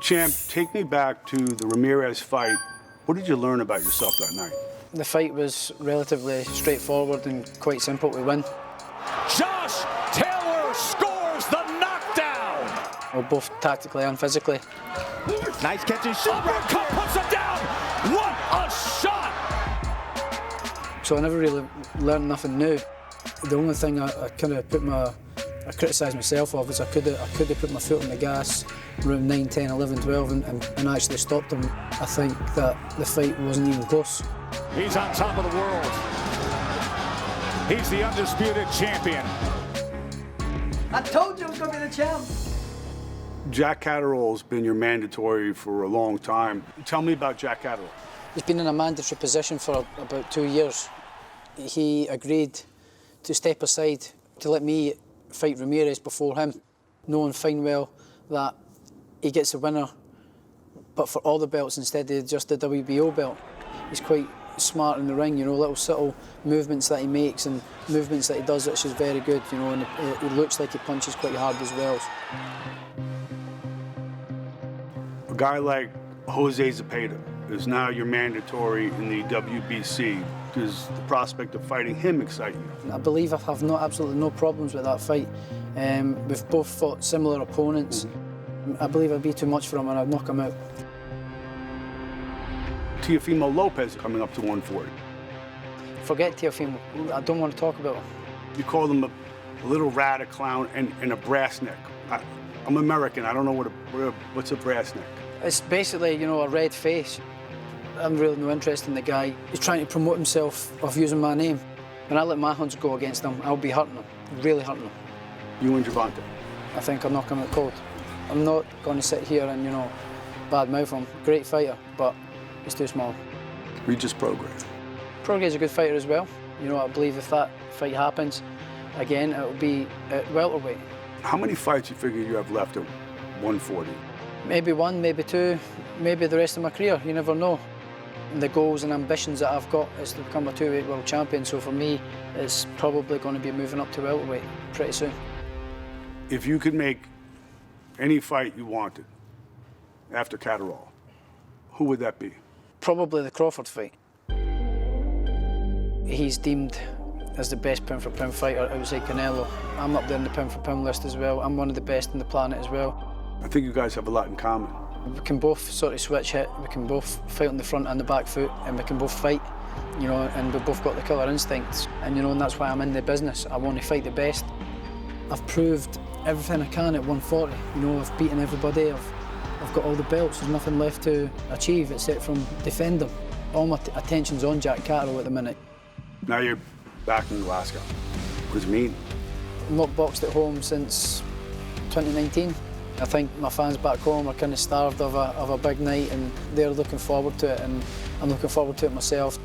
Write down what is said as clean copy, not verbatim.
Champ, take me back to the Ramirez fight. What did you learn about yourself that night? The fight was relatively straightforward and quite simple to win. Josh Taylor scores the knockdown. We're both tactically and physically. Nice catch and shot. Uppercut puts him down. What a shot! So I never really learned nothing new. The only thing I kind of I criticised myself of is I could have put my foot on the gas around 9, 10, 11, 12 and actually stopped him. I think that the fight wasn't even close. He's on top of the world. He's the undisputed champion. I told you I was going to be the champ. Jack Catterall's been your mandatory for a long time. Tell me about Jack Catterall. He's been in a mandatory position for about 2 years. He agreed to step aside to let me fight Ramirez before him, knowing fine well that he gets a winner, but for all the belts instead of just the WBO belt. He's quite smart in the ring, you know, little subtle movements that he makes and movements that he does, which is very good, you know, and he looks like he punches quite hard as well. A guy like Jose Zepeda is now your mandatory in the WBC. Does the prospect of fighting him excite you? I believe I have absolutely no problems with that fight. We've both fought similar opponents. I believe it'd be too much for him and I'd knock him out. Teofimo Lopez coming up to 140. Forget Teofimo. I don't want to talk about him. You call him a little rat, a clown, and a brass neck. I'm American. I don't know what's a brass neck. It's basically, you know, a red face. I'm really no interest in the guy. He's trying to promote himself of using my name. When I let my hunts go against him, I'll be hurting him, really hurting him. You and Javante? I think I'll knock him out cold. I'm not going to sit here and, you know, badmouth him. Great fighter, but he's too small. Regis Prograis. Prograis a good fighter as well. You know, I believe if that fight happens, again, it'll be at welterweight. How many fights you figure you have left at 140? Maybe one, maybe two, maybe the rest of my career, you never know. The goals and ambitions that I've got is to become a two-weight world champion, so for me, it's probably going to be moving up to welterweight pretty soon. If you could make any fight you wanted after Catterall, who would that be? Probably the Crawford fight. He's deemed as the best pound-for-pound fighter outside Canelo. I'm up there in the pound-for-pound list as well. I'm one of the best on the planet as well. I think you guys have a lot in common. We can both sort of switch hit, we can both fight on the front and the back foot, and we can both fight, you know, and we've both got the killer instincts. And, you know, and that's why I'm in the business. I want to fight the best. I've proved everything I can at 140. You know, I've beaten everybody, I've got all the belts. There's nothing left to achieve except from defend them. All my attention's on Jack Catterall at the minute. Now you're back in Glasgow. What does it mean? I've not boxed at home since 2019. I think my fans back home are kind of starved of a big night and they're looking forward to it, and I'm looking forward to it myself.